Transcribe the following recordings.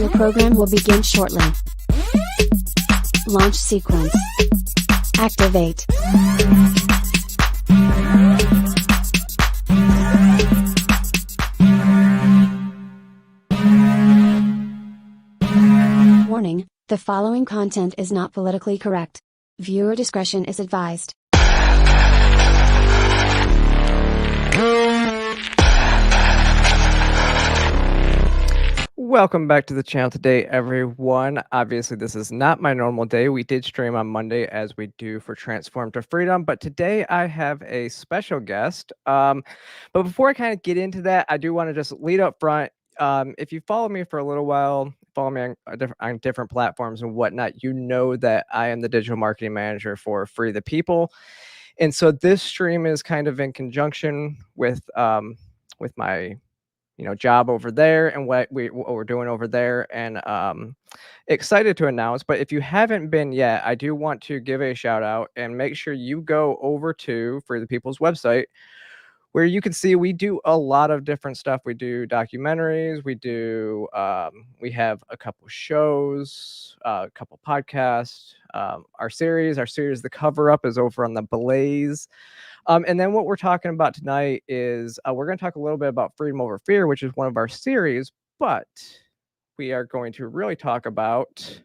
Your program will begin shortly. Launch sequence. Activate. Warning, the following content is not politically correct. Viewer discretion is advised. Welcome back to the channel today, everyone. Obviously, this is not my normal day. We did stream on Monday as we do for Transform to Freedom, but today I have a special guest. But before I kind of get into that, I do want to just lead up front. If you follow me for a little while, follow me on different platforms and whatnot, you know that I am the digital marketing manager for Free the People. And so this stream is kind of in conjunction with my job over there and what we're doing over there, and excited to announce. But if you haven't been yet, I do want to give a shout out and make sure you go over to Free the People's website, where you can see we do a lot of different stuff. We do documentaries, we have a couple shows, a couple podcasts, our series The Cover Up is over on the Blaze. And then what we're talking about tonight is we're going to talk a little bit about Freedom Over Fear, which is one of our series, but we are going to really talk about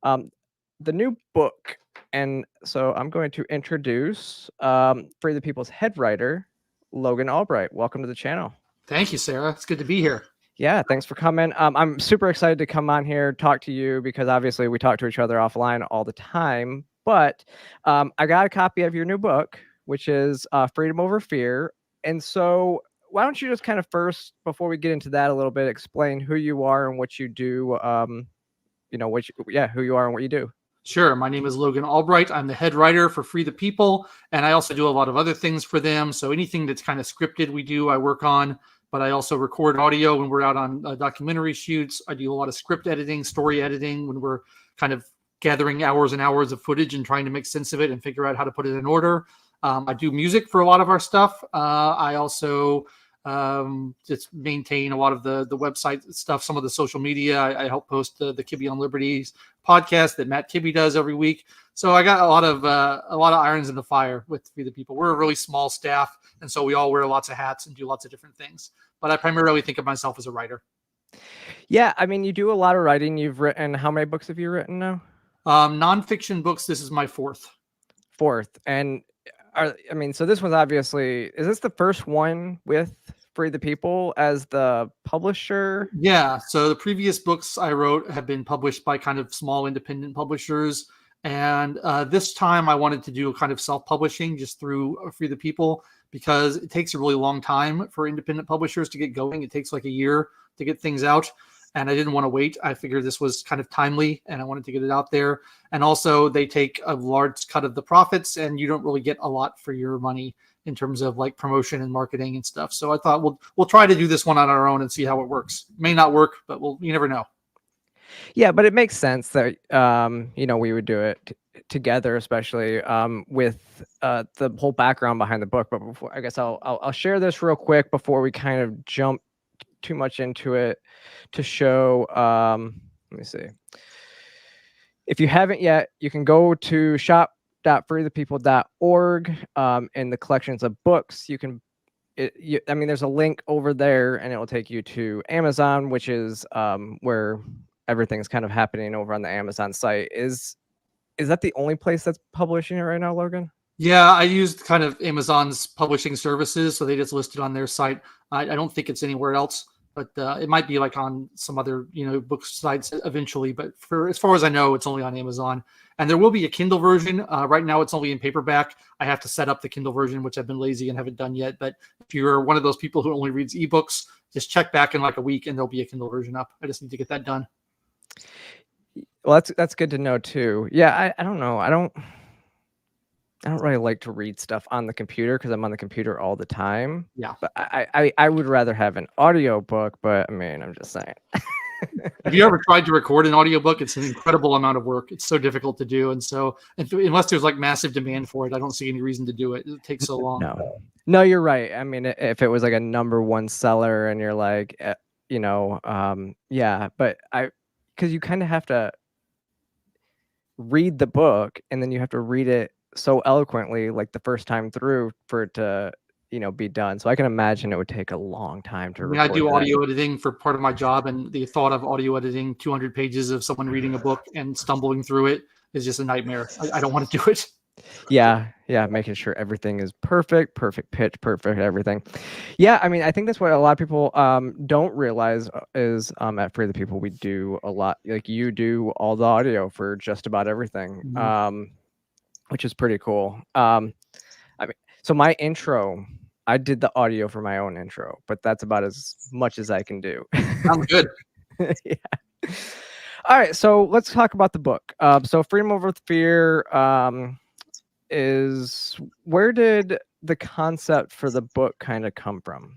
the new book. And so I'm going to introduce Free the People's head writer, Logan Albright. Welcome to the channel. Thank you, Sarah. It's good to be here. Yeah, thanks for coming. I'm super excited to come on here, talk to you, because obviously we talk to each other offline all the time. But I got a copy of your new book, which is Freedom Over Fear. And so why don't you just kind of first, before we get into that a little bit, explain who you are and what you do, who you are and what you do. Sure. My name is Logan Albright. I'm the head writer for Free the People, and I also do a lot of other things for them. So anything that's kind of scripted, I work on, but I also record audio when we're out on documentary shoots. I do a lot of script editing, story editing, when we're kind of gathering hours and hours of footage and trying to make sense of it and figure out how to put it in order. I do music for a lot of our stuff. I also just maintain a lot of the website stuff, some of the social media. I help post the Kibbe on Liberties podcast that Matt Kibbe does every week. So I got a lot of irons in the fire with Free the People. We're a really small staff, and so we all wear lots of hats and do lots of different things. But I primarily think of myself as a writer. Yeah, I mean, you do a lot of writing. You've written, how many books have you written now? Nonfiction books. This is my fourth. And so this was obviously, is this the first one with Free the People as the publisher? Yeah. So the previous books I wrote have been published by kind of small independent publishers. And this time I wanted to do a kind of self-publishing just through Free the People, because it takes a really long time for independent publishers to get going. It takes like a year to get things out. And I didn't want to wait. I figured this was kind of timely and I wanted to get it out there. And also they take a large cut of the profits, and you don't really get a lot for your money in terms of like promotion and marketing and stuff. So I thought we'll try to do this one on our own and see how it works. It may not work, but you never know. Yeah, but it makes sense that, we would do it together, especially with the whole background behind the book. But before, I guess I'll share this real quick before we kind of jump too much into it, to show, let me see. If you haven't yet, you can go to shop.freethepeople.org, in the collections of books. There's a link over there, and it will take you to Amazon, which is where everything's kind of happening over on the Amazon site. Is that the only place that's publishing it right now, Logan? Yeah, I used kind of Amazon's publishing services, so they just listed on their site. I don't think it's anywhere else, but it might be like on some other book sites eventually. But as far as I know, it's only on Amazon. And there will be a Kindle version. Right now, it's only in paperback. I have to set up the Kindle version, which I've been lazy and haven't done yet. But if you're one of those people who only reads ebooks, just check back in like a week, and there'll be a Kindle version up. I just need to get that done. Well, that's good to know too. Yeah, I don't know. I don't really like to read stuff on the computer because I'm on the computer all the time. Yeah. But I would rather have an audio book, but I mean, I'm just saying. Have you ever tried to record an audiobook? It's an incredible amount of work. It's so difficult to do. And so unless there's like massive demand for it, I don't see any reason to do it. It takes so long. No, you're right. I mean, if it was like a #1 seller and you're like, yeah, but because you kind of have to read the book, and then you have to read it so eloquently, like the first time through, for it to, be done. So I can imagine it would take a long time to I mean, I record do that. audio editing for part of my job, and the thought of audio editing 200 pages of someone reading a book and stumbling through it is just a nightmare. I don't want to do it. Yeah, making sure everything is perfect pitch, perfect everything. Yeah, I mean, I think that's what a lot of people don't realize is at Free the People, we do a lot, like you do all the audio for just about everything, which is pretty cool. I mean, so my intro, I did the audio for my own intro, but that's about as much as I can do. Sounds good. Yeah. All right, so let's talk about the book. So Freedom Over Fear is, where did the concept for the book kind of come from?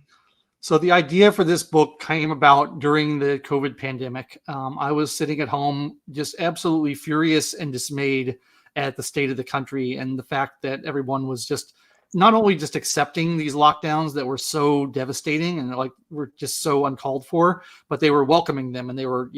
So the idea for this book came about during the COVID pandemic. I was sitting at home just absolutely furious and dismayed at the state of the country, and the fact that everyone was just not only just accepting these lockdowns that were so devastating and like were just so uncalled for, but they were welcoming them, and they were,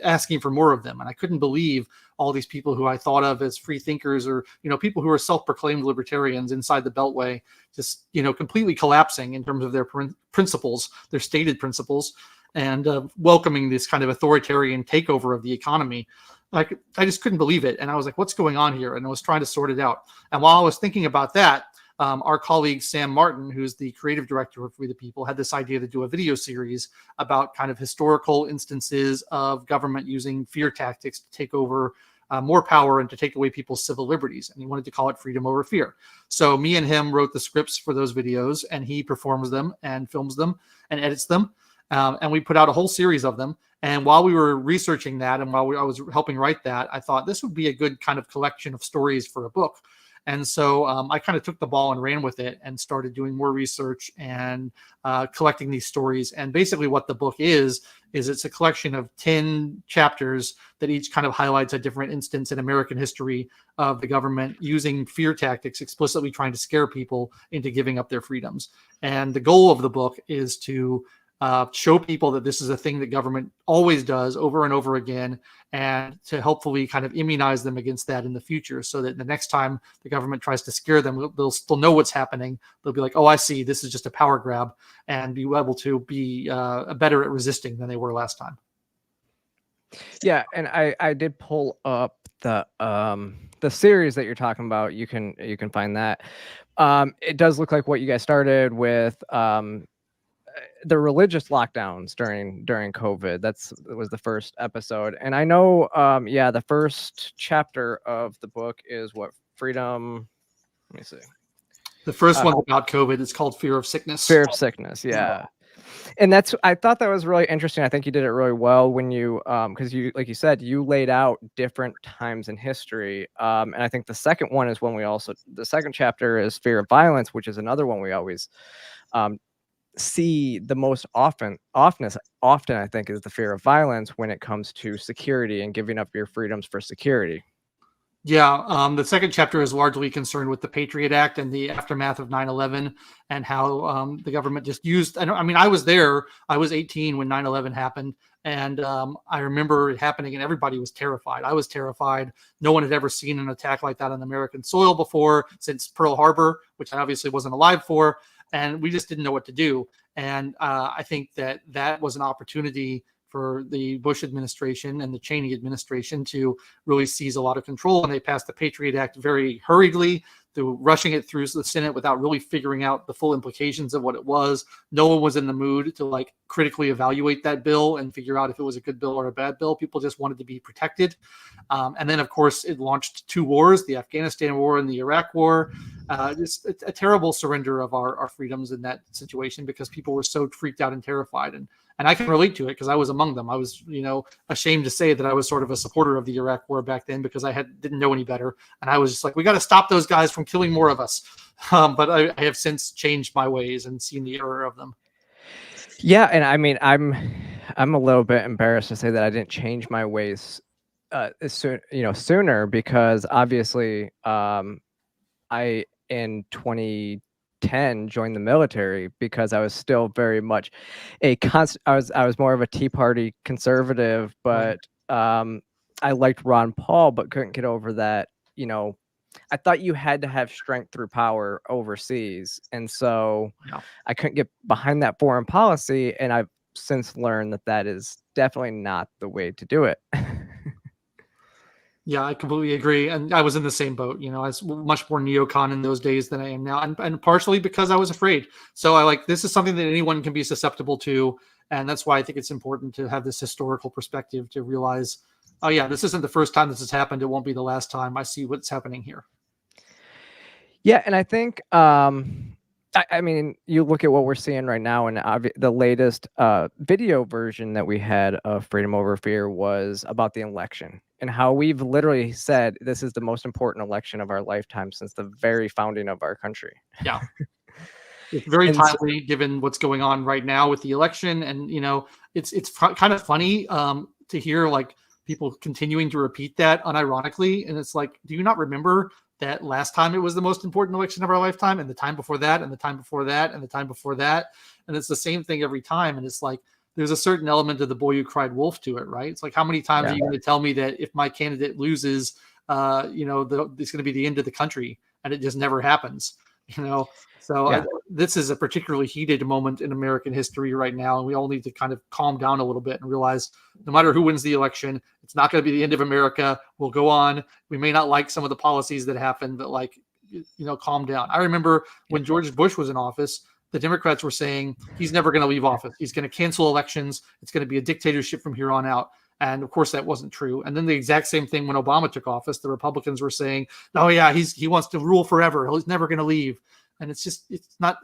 asking for more of them. And I couldn't believe all these people who I thought of as free thinkers, or, people who are self-proclaimed libertarians inside the Beltway, just, completely collapsing in terms of their principles, their stated principles, and welcoming this kind of authoritarian takeover of the economy. Like, I just couldn't believe it. And I was like, what's going on here? And I was trying to sort it out. And while I was thinking about that, our colleague Sam Martin, who's the creative director of Free the People, had this idea to do a video series about kind of historical instances of government using fear tactics to take over more power and to take away people's civil liberties. And he wanted to call it Freedom Over Fear. So me and him wrote the scripts for those videos, and he performs them and films them and edits them. And we put out a whole series of them. And while we were researching that, and while I was helping write that, I thought this would be a good kind of collection of stories for a book. And so I kind of took the ball and ran with it and started doing more research and collecting these stories. And basically what the book is it's a collection of 10 chapters that each kind of highlights a different instance in American history of the government using fear tactics, explicitly trying to scare people into giving up their freedoms. And the goal of the book is to show people that this is a thing that government always does over and over again, and to hopefully kind of immunize them against that in the future, so that the next time the government tries to scare them, they'll still know what's happening. They'll be like, oh, I see, this is just a power grab, and be able to be better at resisting than they were last time. Yeah, and I did pull up the series that you're talking about. You can find that. It does look like what you guys started with. The religious lockdowns during COVID. That was the first episode. And I know, the first chapter of the book is what, freedom. Let me see. The first one's about COVID. It's called Fear of Sickness. Fear of Sickness. Yeah. And I thought that was really interesting. I think you did it really well when you, because you, like you said, you laid out different times in history. And I think the second one is when the second chapter is Fear of Violence, which is another one we always, see the most often I think is the fear of violence when it comes to security and giving up your freedoms for security. Yeah, the second chapter is largely concerned with the Patriot Act and the aftermath of 9/11, and how the government just used. I was there. I was 18 when 9/11 happened, and I remember it happening, and everybody was terrified. I was terrified. No one had ever seen an attack like that on American soil before, since Pearl Harbor, which I obviously wasn't alive for. And we just didn't know what to do. And I think that was an opportunity for the Bush administration and the Cheney administration to really seize a lot of control. And they passed the Patriot Act very hurriedly, through rushing it through the Senate without really figuring out the full implications of what it was. No one was in the mood to critically evaluate that bill and figure out if it was a good bill or a bad bill. People just wanted to be protected. And then, of course, it launched two wars, the Afghanistan war and the Iraq war. Just a terrible surrender of our freedoms in that situation, because people were so freaked out and terrified. And I can relate to it because I was among them. I was, ashamed to say that I was sort of a supporter of the Iraq war back then, because I didn't know any better. And I was just like, we got to stop those guys from killing more of us. But I have since changed my ways and seen the error of them. Yeah, and I mean, I'm a little bit embarrassed to say that I didn't change my ways sooner, because obviously I in 2010 joined the military because I was still very much I was more of a Tea Party conservative, but I liked Ron Paul, but couldn't get over that, I thought you had to have strength through power overseas. And so Yeah. I couldn't get behind that foreign policy. And I've since learned that that is definitely not the way to do it. Yeah, I completely agree. And I was in the same boat. I was much more neocon in those days than I am now. And partially because I was afraid. So this is something that anyone can be susceptible to. And that's why I think it's important to have this historical perspective to realize, oh yeah, this isn't the first time this has happened. It won't be the last time. I see what's happening here. Yeah. And I think, I mean, you look at what we're seeing right now, and the latest video version that we had of Freedom Over Fear was about the election and how we've literally said this is the most important election of our lifetime since the very founding of our country. Yeah. It's very timely given what's going on right now with the election. And, it's kind of funny to hear people continuing to repeat that unironically. And it's like, do you not remember that last time it was the most important election of our lifetime, and the time before that, and the time before that, and the time before that? And it's the same thing every time. And it's like, there's a certain element of the boy who cried wolf to it, right? It's like, how many times are you going to tell me that if my candidate loses, it's going to be the end of the country, and it just never happens, So this is a particularly heated moment in American history right now, and we all need to kind of calm down a little bit and realize no matter who wins the election, it's not going to be the end of America. We'll go on. We may not like some of the policies that happen, but calm down. I remember when George Bush was in office, the Democrats were saying he's never going to leave office. He's going to cancel elections. It's going to be a dictatorship from here on out. And of course, that wasn't true. And then the exact same thing when Obama took office, the Republicans were saying, "Oh yeah, he wants to rule forever. He's never going to leave." And it's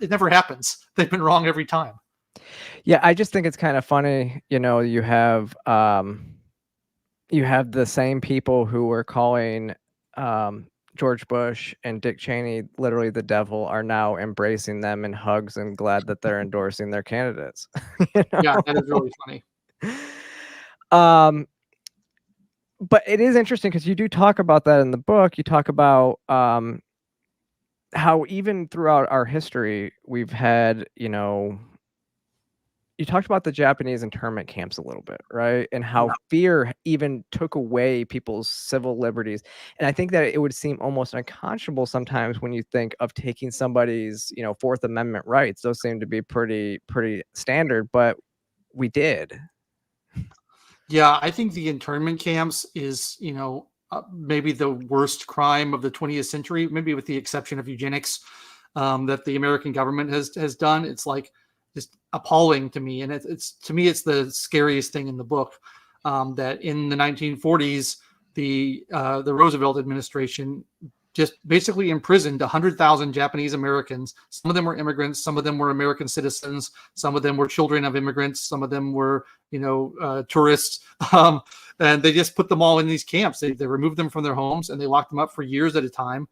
never happens. They've been wrong every time. Yeah, I just think it's kind of funny. You have the same people who were calling George Bush and Dick Cheney literally the devil are now embracing them in hugs and glad that they're endorsing their candidates. Yeah, that is really funny. But it is interesting because you do talk about that in the book. You talk about how even throughout our history, we've had, you talked about the Japanese internment camps a little bit, right? And how fear even took away people's civil liberties. And I think that it would seem almost unconscionable sometimes when you think of taking somebody's, Fourth Amendment rights. Those seem to be pretty standard, but we did. Yeah, I think the internment camps is, maybe the worst crime of the 20th century, maybe with the exception of eugenics, that the American government has done. It's just appalling to me. And it's the scariest thing in the book, that in the 1940s, the Roosevelt administration just basically imprisoned 100,000 Japanese Americans. Some of them were immigrants. Some of them were American citizens. Some of them were children of immigrants. Some of them were, tourists. And they just put them all in these camps. They removed them from their homes and they locked them up for years at a time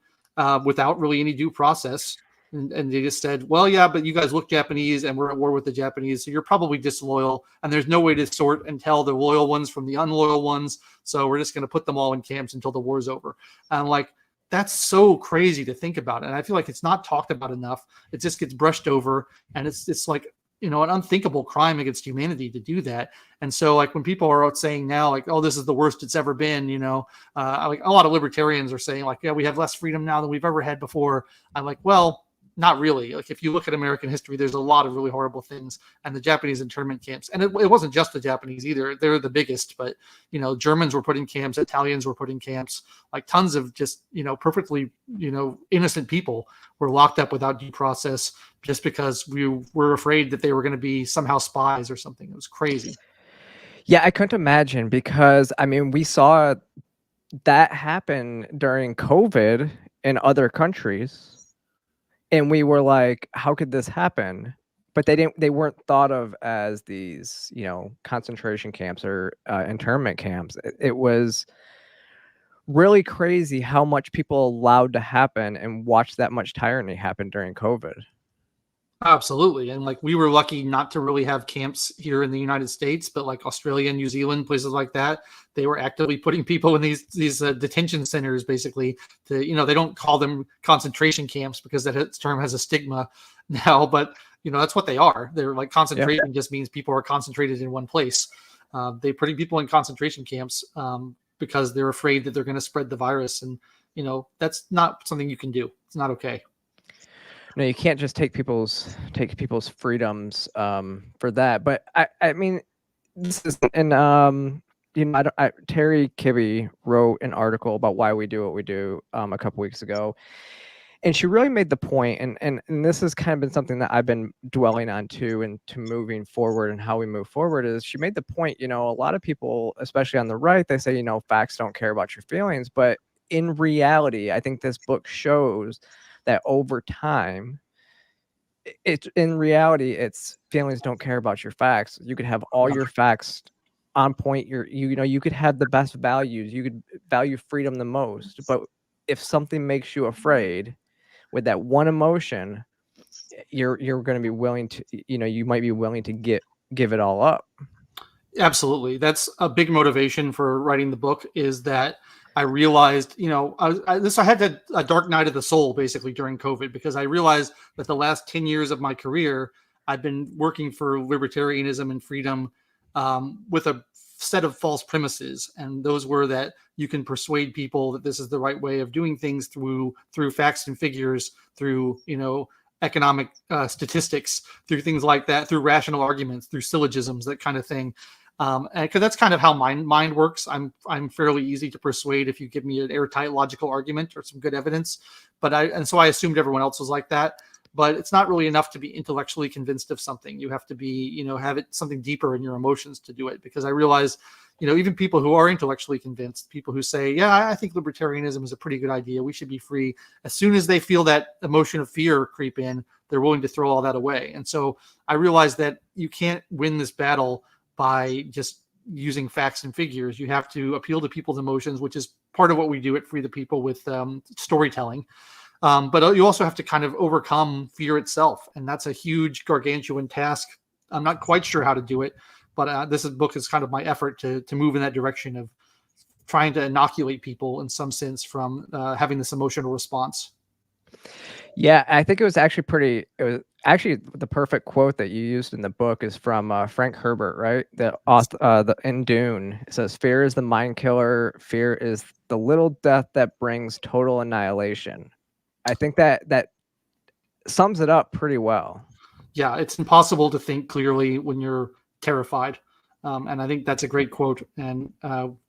without really any due process. And they just said, well, yeah, but you guys look Japanese and we're at war with the Japanese, so you're probably disloyal. And there's no way to sort and tell the loyal ones from the unloyal ones. So we're just going to put them all in camps until the war's over. And that's so crazy to think about. And I feel like it's not talked about enough. It just gets brushed over. And it's like, an unthinkable crime against humanity to do that. And so when people are out saying now, oh, this is the worst it's ever been, a lot of libertarians are saying yeah, we have less freedom now than we've ever had before. I'm like, well, not really. If you look at American history, there's a lot of really horrible things. And the Japanese internment camps, and it wasn't just the Japanese either. They're the biggest, but Germans were put in camps, Italians were put in camps. Tons of just perfectly innocent people were locked up without due process just because we were afraid that they were going to be somehow spies or something. It was crazy. Yeah, I couldn't imagine because we saw that happen during COVID in other countries. And we were like, how could this happen? But they weren't thought of as these, concentration camps or internment camps. It was really crazy how much people allowed to happen and watch that much tyranny happen during COVID. Absolutely. And we were lucky not to really have camps here in the United States, but Australia and New Zealand, places like that, they were actively putting people in these detention centers, basically to, they don't call them concentration camps because that term has a stigma now, but that's what they are. They're concentration just means people are concentrated in one place. They putting people in concentration camps because they're afraid that they're going to spread the virus, and that's not something you can do. It's not okay. No, you can't just take people's freedoms for that. But I mean, this is and Terry Kibbe wrote an article about why we do what we do a couple weeks ago, and she really made the point, and this has kind of been something that I've been dwelling on too, and to moving forward and how we move forward is she made the point, a lot of people, especially on the right, they say, facts don't care about your feelings. But in reality, I think this book shows that over time, it's feelings don't care about your facts. You could have all your facts on point. You could have the best values. You could value freedom the most. But if something makes you afraid with that one emotion, you're going to be willing to, you might be willing to give it all up. Absolutely. That's a big motivation for writing the book, is that I realized, I had a dark night of the soul basically during COVID, because I realized that the last 10 years of my career, I've been working for libertarianism and freedom with a set of false premises. And those were that you can persuade people that this is the right way of doing things through facts and figures, through, economic statistics, through things like that, through rational arguments, through syllogisms, that kind of thing. Because that's kind of how my mind works. I'm fairly easy to persuade if you give me an airtight logical argument or some good evidence. So I assumed everyone else was like that. But it's not really enough to be intellectually convinced of something. You have to be, have it something deeper in your emotions to do it. Because I realize, even people who are intellectually convinced, people who say, yeah, I think libertarianism is a pretty good idea, we should be free, as soon as they feel that emotion of fear creep in, they're willing to throw all that away. And so I realized that you can't win this battle by just using facts and figures. You have to appeal to people's emotions, which is part of what we do at Free the People with storytelling. But you also have to kind of overcome fear itself. And that's a huge, gargantuan task. I'm not quite sure how to do it, but this book is kind of my effort to move in that direction of trying to inoculate people in some sense from having this emotional response. Yeah, I think it was actually the perfect quote that you used in the book is from Frank Herbert, right? In Dune, it says, "Fear is the mind killer. Fear is the little death that brings total annihilation." I think that sums it up pretty well. Yeah, it's impossible to think clearly when you're terrified. And I think that's a great quote. And,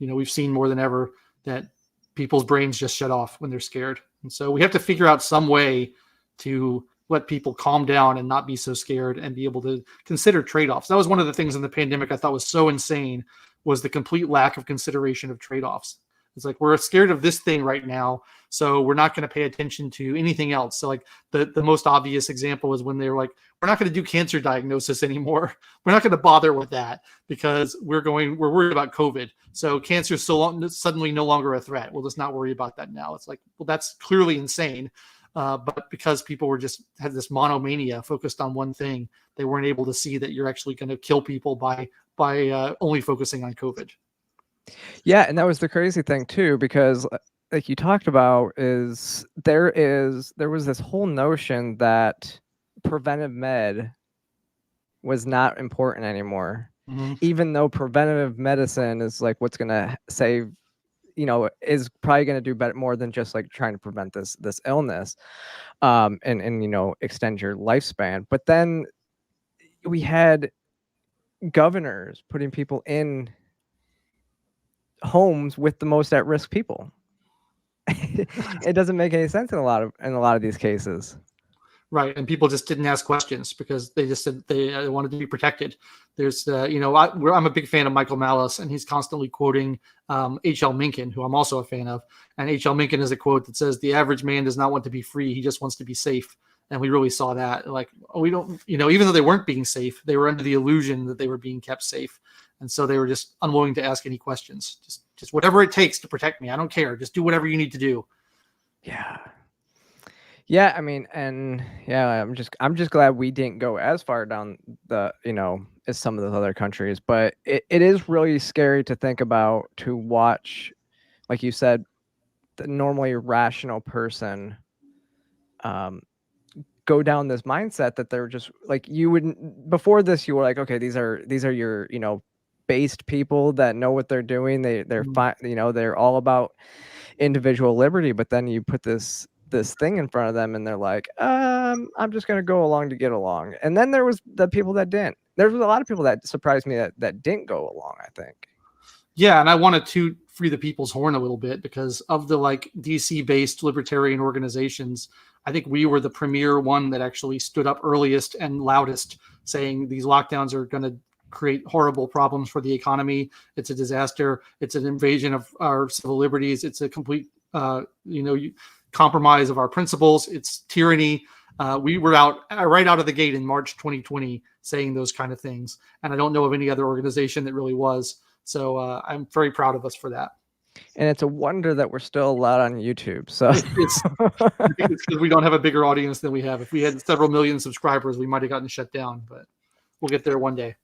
we've seen more than ever that people's brains just shut off when they're scared. And so we have to figure out some way to let people calm down and not be so scared and be able to consider trade-offs. That was one of the things in the pandemic I thought was so insane, was the complete lack of consideration of trade-offs. It's like, we're scared of this thing right now, so we're not going to pay attention to anything else. So like the most obvious example is when they were like, we're not going to do cancer diagnosis anymore. We're not going to bother with that because we're worried about COVID. So cancer is suddenly no longer a threat. We'll just not worry about that now. It's like, well, that's clearly insane. But because people had this monomania focused on one thing, they weren't able to see that you're actually going to kill people by only focusing on COVID. Yeah, and that was the crazy thing too, because like you talked about, there was this whole notion that preventive med was not important anymore. Mm-hmm. Even though preventative medicine is like what's going to save, is probably going to do better, more than just like trying to prevent this illness, and extend your lifespan. But then we had governors putting people in homes with the most at-risk people. It doesn't make any sense in a lot of these cases. Right. And people just didn't ask questions because they just said they wanted to be protected. There's, I'm a big fan of Michael Malice, and he's constantly quoting H.L. Mencken, who I'm also a fan of. And H.L. Mencken has a quote that says, "The average man does not want to be free. He just wants to be safe." And we really saw that. Like, we don't, even though they weren't being safe, they were under the illusion that they were being kept safe. And so they were just unwilling to ask any questions. Just whatever it takes to protect me. I don't care. Just do whatever you need to do. Yeah. Yeah, I mean, and yeah, I'm just glad we didn't go as far down the, as some of those other countries. But it is really scary to think about, to watch, like you said, the normally rational person go down this mindset that they're just like, you wouldn't, before this, you were like, okay, these are your, based people that know what they're doing. They're fine, you know, they're all about individual liberty, but then you put this thing in front of them and they're like, I'm just going to go along to get along. And then there was the people that didn't. There was a lot of people that surprised me that didn't go along, I think. Yeah, and I wanted to free the people's horn a little bit, because of the like DC based libertarian organizations, I think we were the premier one that actually stood up earliest and loudest, saying these lockdowns are going to create horrible problems for the economy. It's a disaster. It's an invasion of our civil liberties. It's a complete, compromise of our principles. It's tyranny. We were out right out of the gate in March 2020 saying those kind of things. And I don't know of any other organization that really was. So I'm very proud of us for that. And it's a wonder that we're still allowed on YouTube. So I think it's because we don't have a bigger audience than we have. If we had several million subscribers, we might have gotten shut down, but we'll get there one day.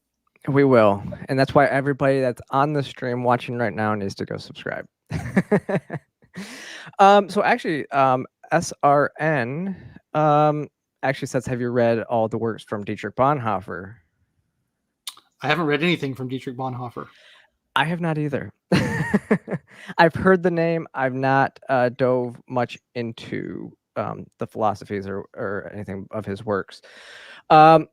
We will. And that's why everybody that's on the stream watching right now needs to go subscribe. So actually, SRN actually says, have you read all the works from Dietrich Bonhoeffer? I haven't read anything from Dietrich Bonhoeffer. I have not either. I've heard the name. I've not dove much into the philosophies or anything of his works. Can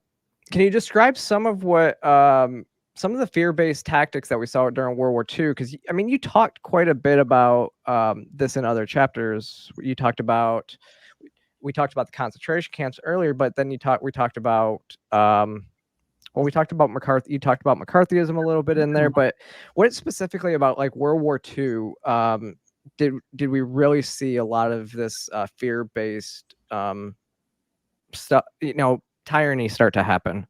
you describe some of what some of the fear-based tactics that we saw during World War II? Because I mean, you talked quite a bit about this in other chapters. We talked about the concentration camps earlier, but then we talked about we talked about McCarthy. You talked about McCarthyism a little bit in there, but what specifically about like World War II? Did we really see a lot of this fear-based stuff? Tyranny start to happen?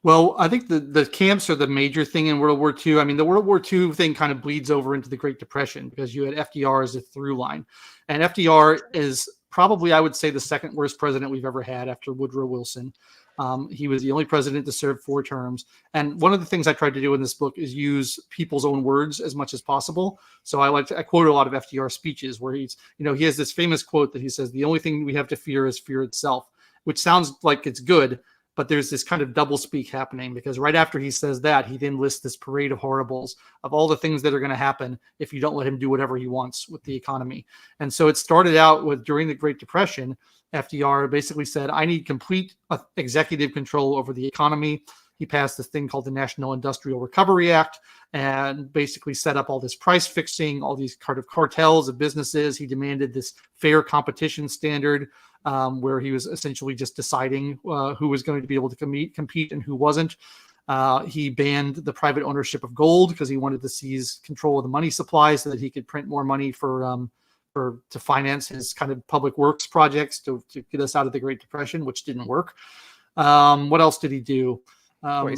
Well, I think the camps are the major thing in World War II. I mean, the World War II thing kind of bleeds over into the Great Depression, because you had FDR as a through line. And FDR is probably, I would say, the second worst president we've ever had after Woodrow Wilson. He was the only president to serve 4 terms. And one of the things I tried to do in this book is use people's own words as much as possible. So I quote a lot of FDR speeches where he has this famous quote that he says, "The only thing we have to fear is fear itself," which sounds like it's good, but there's this kind of double speak happening, because right after he says that, he then lists this parade of horribles of all the things that are going to happen if you don't let him do whatever he wants with the economy. And so it started out with, during the Great Depression, FDR basically said, I need complete executive control over the economy. He passed this thing called the National Industrial Recovery Act and basically set up all this price fixing, all these kind of cartels of businesses. He demanded this fair competition standard, where he was essentially just deciding who was going to be able to compete and who wasn't. He banned the private ownership of gold because he wanted to seize control of the money supply so that he could print more money to finance his kind of public works projects to get us out of the Great Depression, which didn't work. What else did he do? He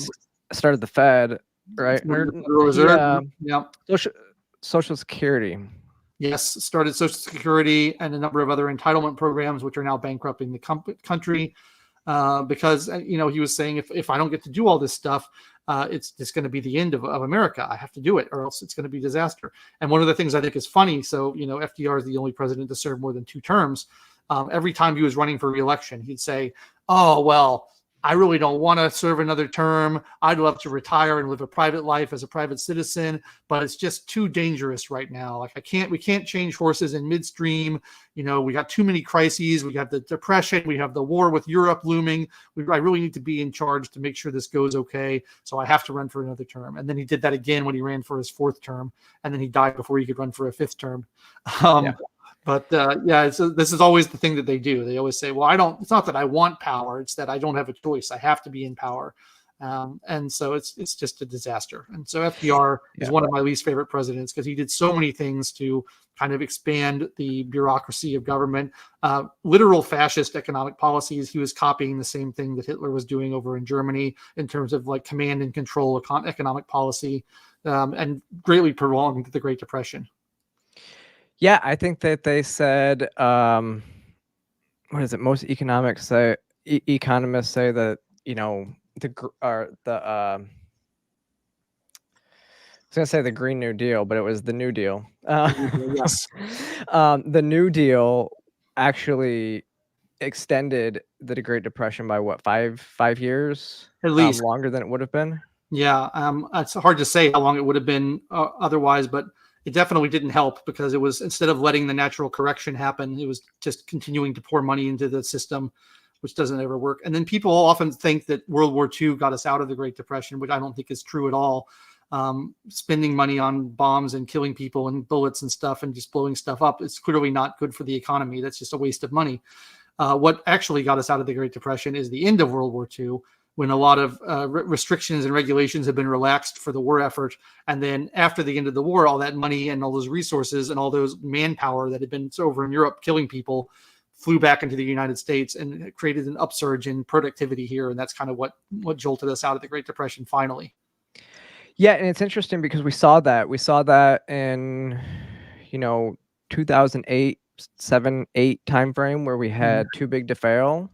started the Fed, right? Federal Reserve. Yeah. Social Security. Yes, started Social Security and a number of other entitlement programs, which are now bankrupting the country, because he was saying, if I don't get to do all this stuff, it's going to be the end of America. I have to do it, or else it's going to be disaster. And one of the things I think is funny, so FDR is the only president to serve more than 2 terms. Every time he was running for re-election, he'd say, "Oh well, I really don't want to serve another term. I'd love to retire and live a private life as a private citizen, but it's just too dangerous right now. Like we can't change horses in midstream. We got too many crises. We got the Depression. We have the war with Europe looming. I really need to be in charge to make sure this goes okay. So I have to run for another term." And then he did that again when he ran for his 4th term, and then he died before he could run for a 5th term. But this is always the thing that they do. They always say, well, it's not that I want power. It's that I don't have a choice. I have to be in power. And so it's just a disaster. And so FDR is one of my least favorite presidents, because he did so many things to kind of expand the bureaucracy of government, literal fascist economic policies. He was copying the same thing that Hitler was doing over in Germany in terms of like command and control economic policy, and greatly prolonged the Great Depression. Yeah, I think that they said, what is it? Most economists say that I was gonna say the Green New Deal, but it was the New Deal. Yes. The New Deal actually extended the Great Depression by what, five years? At least longer than it would have been. Yeah, it's hard to say how long it would have been otherwise, but it definitely didn't help because it was, instead of letting the natural correction happen, it was just continuing to pour money into the system, which doesn't ever work. And then people often think that World War II got us out of the Great Depression, which I don't think is true at all. Spending money on bombs and killing people and bullets and stuff and just blowing stuff up is clearly not good for the economy. That's just a waste of money. What actually got us out of the Great Depression is the end of World War II, when a lot of restrictions and regulations have been relaxed for the war effort. And then after the end of the war, all that money and all those resources and all those manpower that had been over in Europe killing people flew back into the United States and created an upsurge in productivity here. And that's kind of what jolted us out of the Great Depression finally. Yeah, and it's interesting because we saw that in, 2008, 7, 8 timeframe where we had too big to fail.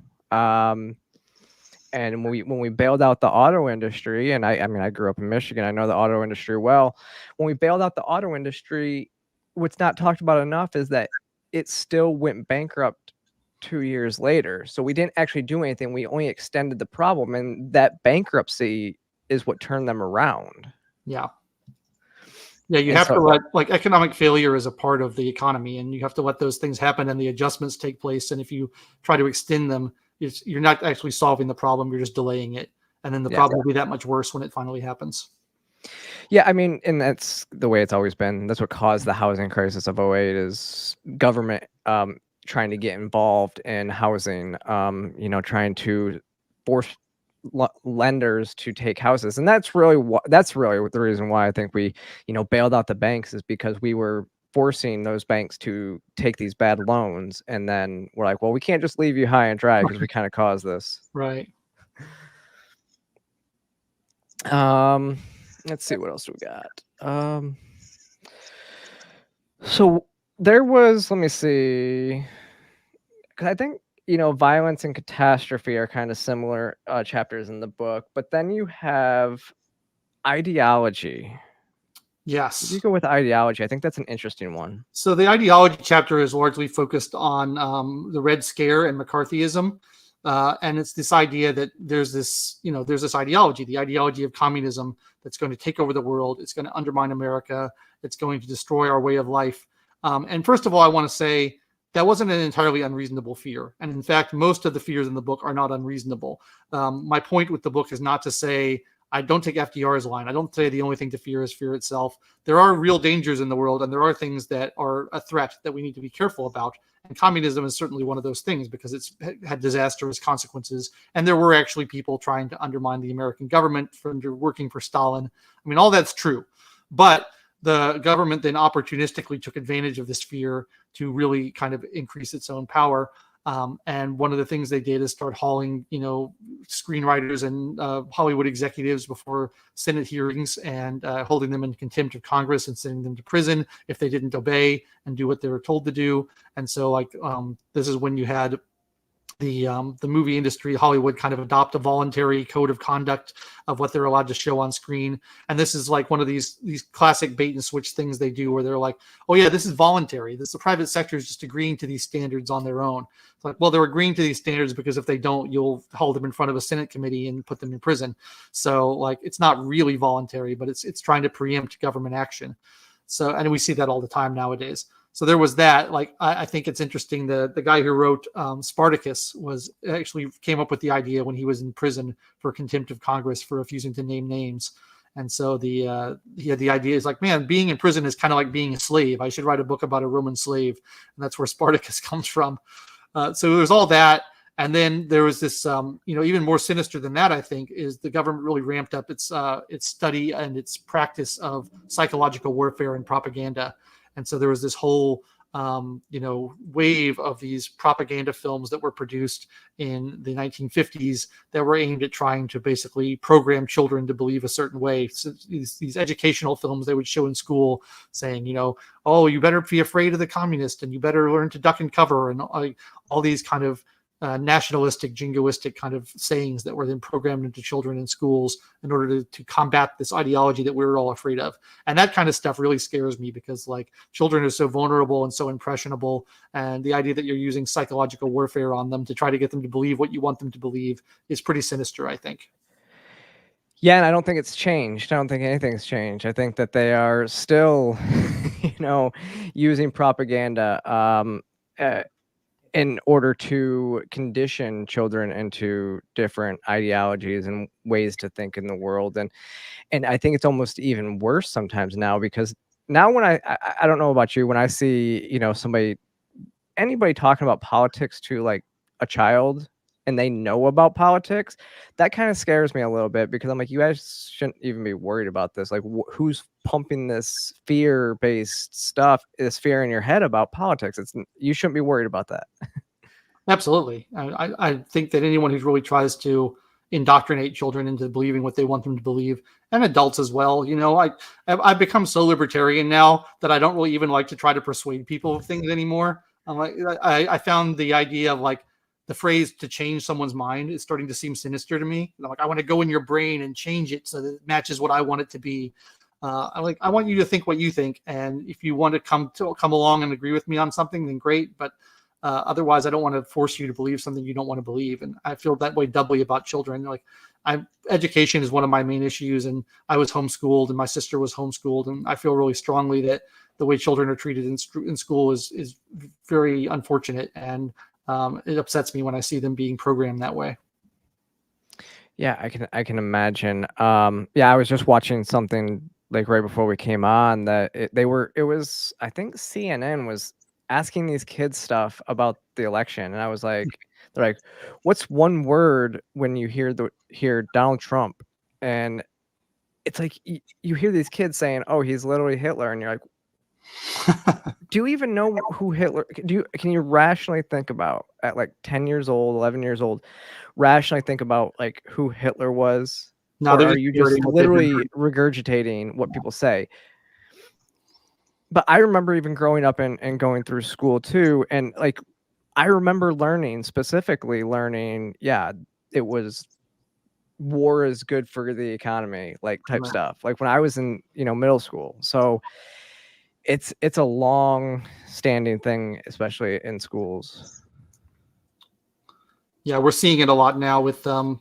And when we bailed out the auto industry, and I mean, I grew up in Michigan, I know the auto industry well. When we bailed out the auto industry, what's not talked about enough is that it still went bankrupt 2 years later. So we didn't actually do anything. We only extended the problem, and that bankruptcy is what turned them around. Yeah. Yeah, you have to let, like, economic failure is a part of the economy, and you have to let those things happen and the adjustments take place. And if you try to extend them, you're not actually solving the problem, you're just delaying it. And then the problem will be that much worse when it finally happens. Yeah, I mean, and that's the way it's always been. That's what caused the housing crisis of 08 is government trying to get involved in housing, trying to force lenders to take houses. And that's really the reason why I think we, bailed out the banks, is because we were forcing those banks to take these bad loans. And then we're like, well, we can't just leave you high and dry because we kind of caused this. Right. Let's see what else we got. So there was, let me see, because I think, violence and catastrophe are kind of similar chapters in the book, but then you have ideology. Yes. You go with ideology. I think that's an interesting one. So the ideology chapter is largely focused on the Red Scare and McCarthyism. And it's this idea that there's this ideology, the ideology of communism, that's going to take over the world. It's going to undermine America. It's going to destroy our way of life. And first of all, I want to say that wasn't an entirely unreasonable fear. And in fact, most of the fears in the book are not unreasonable. My point with the book is not to say, I don't take FDR's line. I don't say the only thing to fear is fear itself. There are real dangers in the world, and there are things that are a threat that we need to be careful about. And communism is certainly one of those things because it's had disastrous consequences. And there were actually people trying to undermine the American government from working for Stalin. I mean, all that's true. But the government then opportunistically took advantage of this fear to really kind of increase its own power. And one of the things they did is start hauling, screenwriters and Hollywood executives before Senate hearings and holding them in contempt of Congress and sending them to prison if they didn't obey and do what they were told to do. And so, this is when you had the movie industry, Hollywood, kind of adopt a voluntary code of conduct of what they're allowed to show on screen. And this is like one of these classic bait and switch things they do where they're like, oh yeah, this is voluntary. The private sector is just agreeing to these standards on their own. It's like, well, they're agreeing to these standards because if they don't, you'll hold them in front of a Senate committee and put them in prison. So it's not really voluntary, but it's trying to preempt government action. So, and we see that all the time nowadays. So there was that. I think it's interesting. The guy who wrote Spartacus came up with the idea when he was in prison for contempt of Congress for refusing to name names. And so he had the idea is like, man, being in prison is kind of like being a slave. I should write a book about a Roman slave. And that's where Spartacus comes from. So there's all that. And then there was this, even more sinister than that, I think, is the government really ramped up its study and its practice of psychological warfare and propaganda. And so there was this whole, wave of these propaganda films that were produced in the 1950s that were aimed at trying to basically program children to believe a certain way. So these educational films they would show in school saying, oh, you better be afraid of the communist and you better learn to duck and cover, and all these kind of nationalistic, jingoistic kind of sayings that were then programmed into children in schools in order to combat this ideology that we were all afraid of. And that kind of stuff really scares me because children are so vulnerable and so impressionable. And the idea that you're using psychological warfare on them to try to get them to believe what you want them to believe is pretty sinister, I think. Yeah, and I don't think it's changed. I don't think anything's changed. I think that they are still, using propaganda uh, in order to condition children into different ideologies and ways to think in the world. And I think it's almost even worse sometimes now, because now when I don't know about you, when I see, anybody talking about politics to like a child and they know about politics, that kind of scares me a little bit, because I'm like, you guys shouldn't even be worried about this. Like, who's pumping this fear-based stuff, this fear in your head about politics? You shouldn't be worried about that. Absolutely. I think that anyone who really tries to indoctrinate children into believing what they want them to believe, and adults as well, I've become so libertarian now that I don't really even like to try to persuade people of things anymore. I'm like, I found the idea of like the phrase "to change someone's mind" is starting to seem sinister to me. Like, I want to go in your brain and change it so that it matches what I want it to be. I want you to think what you think, and if you want to come along and agree with me on something, then great. But otherwise, I don't want to force you to believe something you don't want to believe. And I feel that way doubly about children. Like, education is one of my main issues, and I was homeschooled, and my sister was homeschooled, and I feel really strongly that the way children are treated in school is very unfortunate, and it upsets me when I see them being programmed that way. Yeah, I can imagine. Yeah, I was just watching something like right before we came on that it was, I think CNN was asking these kids stuff about the election, and I was like, they're like, "What's one word when you hear Donald Trump?" And it's like you hear these kids saying, "Oh, he's literally Hitler," and you're like, do you even know who Hitler? Can you rationally think about, at like 10 years old, 11 years old, rationally think about like who Hitler was? No, Or they're are just you just parroting what they've been literally regurgitating what people say? But I remember even growing up and going through school too, and like I remember specifically learning, yeah, it was war is good for the economy, like type Right. stuff. Like when I was in, middle school. So it's a long standing thing, especially in schools. Yeah, we're seeing it a lot now with a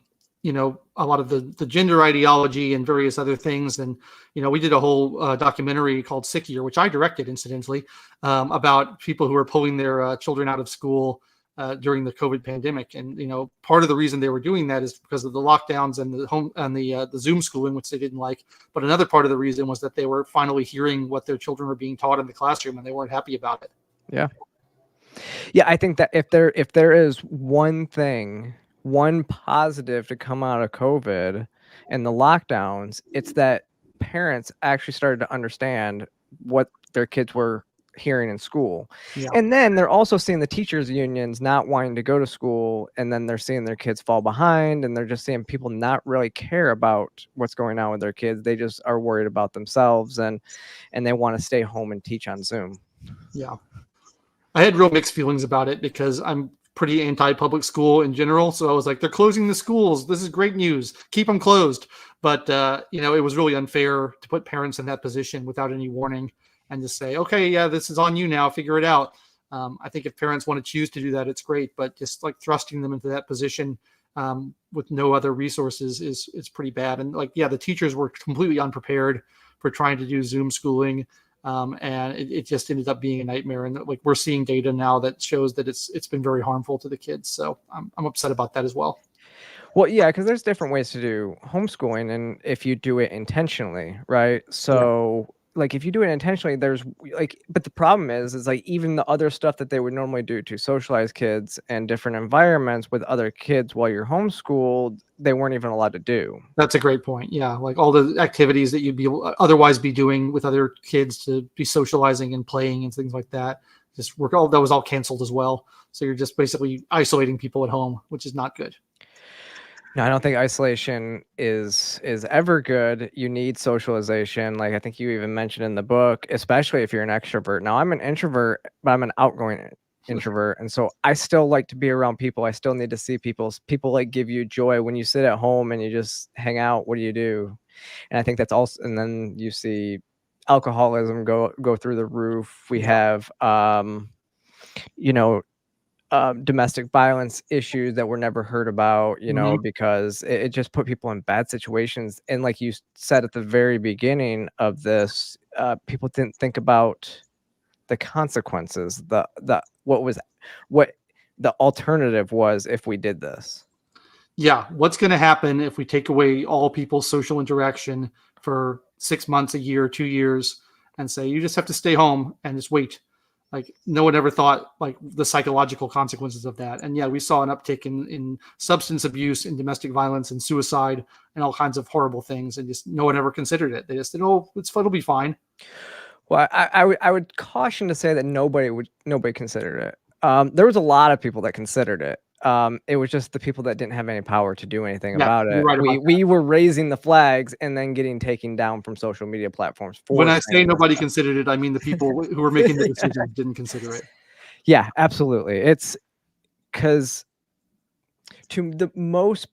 lot of the gender ideology and various other things. And we did a whole documentary called Sick Year, which I directed, incidentally, about people who are pulling their children out of school during the COVID pandemic. And part of the reason they were doing that is because of the lockdowns and the Zoom schooling, which they didn't like. But another part of the reason was that they were finally hearing what their children were being taught in the classroom, and they weren't happy about it. Yeah. Yeah, I think that if there is one thing, one positive to come out of COVID and the lockdowns, it's that parents actually started to understand what their kids were hearing in school. Yeah. And then they're also seeing the teachers unions not wanting to go to school, and then they're seeing their kids fall behind, and they're just seeing people not really care about what's going on with their kids. They just are worried about themselves, and they want to stay home and teach on Zoom. Yeah. I had real mixed feelings about it because I'm pretty anti-public school in general. So I was like, they're closing the schools. This is great news. Keep them closed. But, it was really unfair to put parents in that position without any warning and just say, okay, yeah, this is on you now. Figure it out. I think if parents want to choose to do that, it's great. But just like thrusting them into that position with no other resources is pretty bad. And the teachers were completely unprepared for trying to do Zoom schooling. And it just ended up being a nightmare. And we're seeing data now that shows that it's been very harmful to the kids. So I'm upset about that as well. Well, yeah, because there's different ways to do homeschooling, and if you do it intentionally, right? So, like, if you do it intentionally, but the problem is like even the other stuff that they would normally do to socialize kids and different environments with other kids while you're homeschooled, they weren't even allowed to do. That's a great point. Yeah, like all the activities that you'd be otherwise be doing with other kids to be socializing and playing and things like that, that was all canceled as well. So you're just basically isolating people at home, which is not good. No, I don't think isolation is ever good. You need socialization. Like I think you even mentioned in the book, especially if you're an extrovert. Now I'm an introvert, but I'm an outgoing introvert, and so I still like to be around people. I still need to see people. People like give you joy when you sit at home and you just hang out. What do you do? And I think that's also. And then you see alcoholism go through the roof. We have, you know, domestic violence issues that were never heard about, you know, Mhm. because it just put people in bad situations. And like you said at the very beginning of this, people didn't think about the consequences, what the alternative was if we did this. Yeah, what's going to happen if we take away all people's social interaction for 6 months, a year, 2 years, and say you just have to stay home and just wait? Like no one ever thought like the psychological consequences of that. And yeah, we saw an uptick in substance abuse and domestic violence and suicide and all kinds of horrible things, and just no one ever considered it. They just said, "Oh, it'll be fine." Well, I would caution to say that nobody considered it. There was a lot of people that considered it. It was just the people that didn't have any power to do anything Yeah, about you're it. right about that. We were raising the flags and then getting taken down from social media platforms When for I say saying this nobody stuff. considered it, I mean the people who were making the decisions didn't consider it. Yeah, absolutely. It's because to the most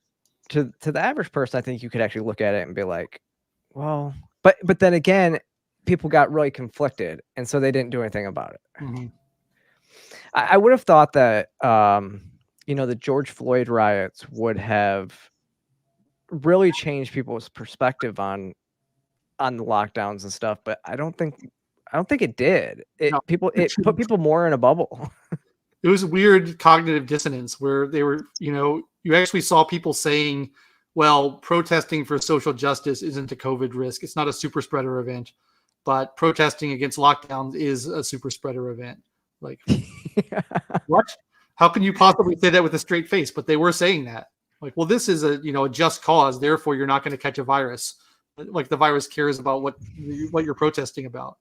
to the average person, I think you could actually look at it and be like, well, but then again, people got really conflicted, and so they didn't do anything about it. Mhm. I would have thought that you know, the George Floyd riots would have really changed people's perspective on the lockdowns and stuff, but I don't think it did. No. It put people more in a bubble. It was weird cognitive dissonance where they were, you actually saw people saying, well, protesting for social justice isn't a COVID risk. It's not a super spreader event, but protesting against lockdowns is a super spreader event. Like, what? How can you possibly say that with a straight face? But they were saying that. Like, well, this is a just cause. Therefore, you're not going to catch a virus. Like the virus cares about what you're protesting about.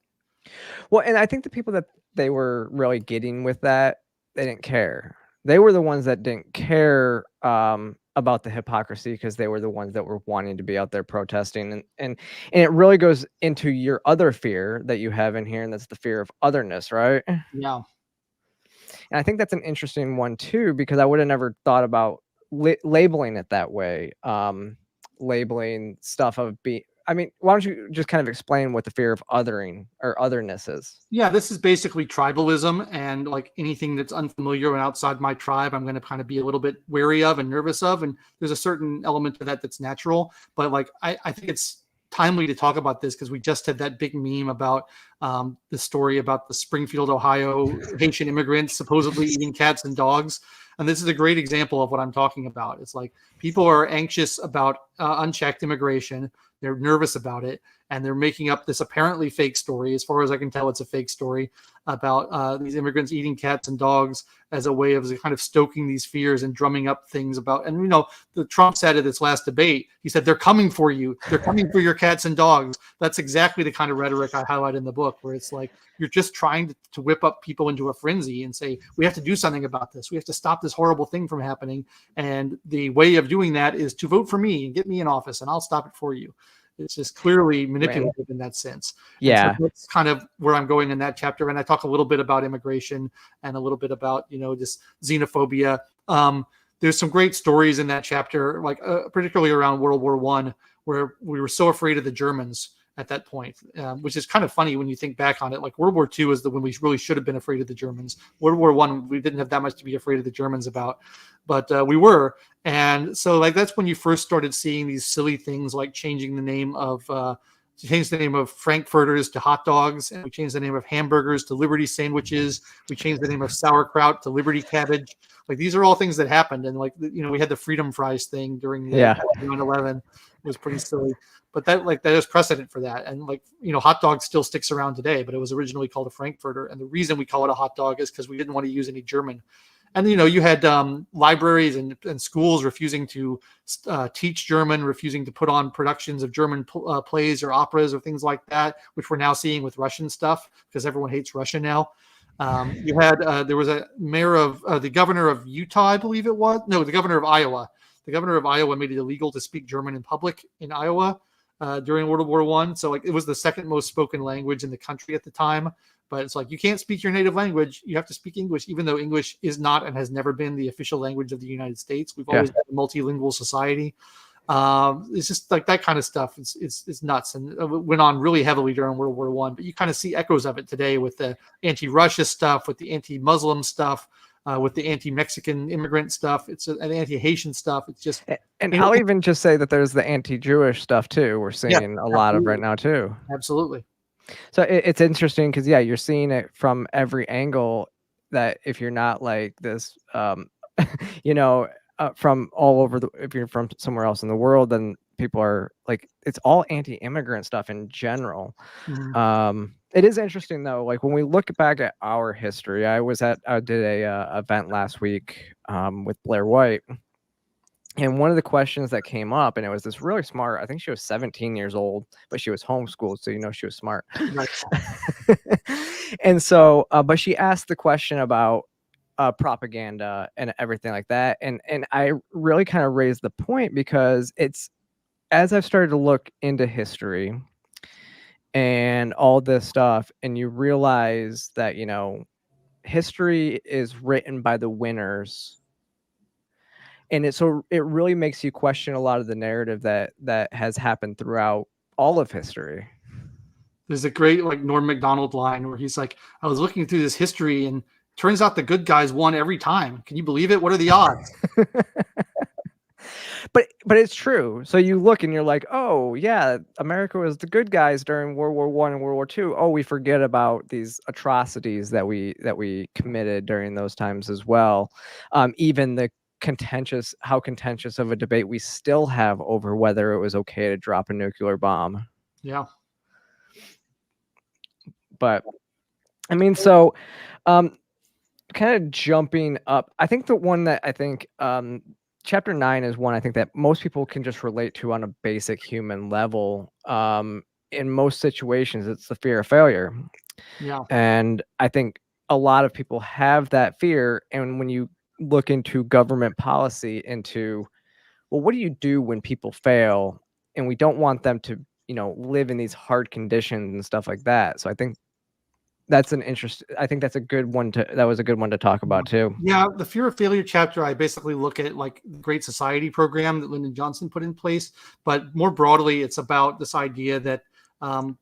Well, and I think the people that they were really getting with that, they didn't care. They were the ones that didn't care about the hypocrisy because they were the ones that were wanting to be out there protesting. And it really goes into your other fear that you have in here, and that's the fear of otherness, right? Yeah. And I think that's an interesting one too, because I would have never thought about labeling it that way. Labeling stuff of I mean, why don't you just kind of explain what the fear of othering or otherness is? Yeah, this is basically tribalism, and like anything that's unfamiliar and outside my tribe, I'm going to kind of be a little bit wary of and nervous of. And there's a certain element to that that's natural. But like, I think it's timely to talk about this because we just had that big meme about the story about the Springfield, Ohio Haitian immigrants supposedly eating cats and dogs. And this is a great example of what I'm talking about. It's like people are anxious about unchecked immigration. They're nervous about it, and they're making up this apparently fake story. As far as I can tell, it's a fake story about these immigrants eating cats and dogs as a way of kind of stoking these fears and drumming up things about. And the Trump said at this last debate, he said they're coming for you. They're coming for your cats and dogs. That's exactly the kind of rhetoric I highlight in the book, where it's like you're just trying to whip up people into a frenzy and say we have to do something about this. We have to stop this horrible thing from happening. And the way of doing that is to vote for me and get me in office, and I'll stop it for you. It's just clearly manipulative in that sense. Yeah. So that's kind of where I'm going in that chapter. And I talk a little bit about immigration and a little bit about, just xenophobia. There's some great stories in that chapter, like particularly around World War I, where we were so afraid of the Germans at that point, which is kind of funny when you think back on it. Like World War II is when we really should have been afraid of the Germans. World War I, we didn't have that much to be afraid of the Germans about, but we were. And so like that's when you first started seeing these silly things like changing the name of Frankfurters to hot dogs, and we changed the name of hamburgers to Liberty sandwiches. We changed the name of sauerkraut to Liberty cabbage. Like these are all things that happened. And like, we had the freedom fries thing during 9/11. It was pretty silly. But that is precedent for that. And like, hot dog still sticks around today, but it was originally called a Frankfurter. And the reason we call it a hot dog is because we didn't want to use any German. And, you had libraries and schools refusing to teach German, refusing to put on productions of German plays or operas or things like that, which we're now seeing with Russian stuff because everyone hates Russia now. You had there was a mayor of the governor of Utah, I believe it was. No, the governor of Iowa. The governor of Iowa made it illegal to speak German in public in Iowa during World War I. So like it was the second most spoken language in the country at the time. But it's like you can't speak your native language. You have to speak English, even though English is not and has never been the official language of the United States. We've always been a multilingual society. It's just like that kind of stuff. It's nuts, and it went on really heavily during World War I. But you kind of see echoes of it today with the anti-Russia stuff, with the anti-Muslim stuff. with the anti-Mexican immigrant stuff. It's an anti-Haitian stuff. It's just, and I'll even just say that there's the anti-Jewish stuff too. We're seeing a lot of right now too. Absolutely. So it's interesting because yeah, you're seeing it from every angle. That if you're not like this, you know, from all over if you're from somewhere else in the world, then people are like, it's all anti-immigrant stuff in general. It is interesting though, like when we look back at our history, I did a event last week with Blair White, and one of the questions that came up, and it was this really smart, I think she was 17 years old, but she was homeschooled, so she was smart. Right. And so but she asked the question about propaganda and everything like that, and I really kind of raised the point because it's, as I've started to look into history and all this stuff, and you realize that history is written by the winners, and it really makes you question a lot of the narrative that has happened throughout all of history. There's a great like Norm Macdonald line where he's like, I was looking through this history and turns out the good guys won every time. Can you believe it? What are the odds? But it's true. So you look and you're like, oh yeah, America was the good guys during World War I and World War II. Oh, we forget about these atrocities that we committed during those times as well. Even the how contentious of a debate we still have over whether it was okay to drop a nuclear bomb. Yeah. But I mean, so kind of jumping up, I think the one that I think Chapter 9 is one I think that most people can just relate to on a basic human level. In most situations, it's the fear of failure. Yeah. And I think a lot of people have that fear. And when you look into government policy into, well, what do you do when people fail? And we don't want them to, live in these hard conditions and stuff like that. So I think that's a good one to talk about too. Yeah, the fear of failure chapter, I basically look at like the Great Society program that Lyndon Johnson put in place, but more broadly, it's about this idea that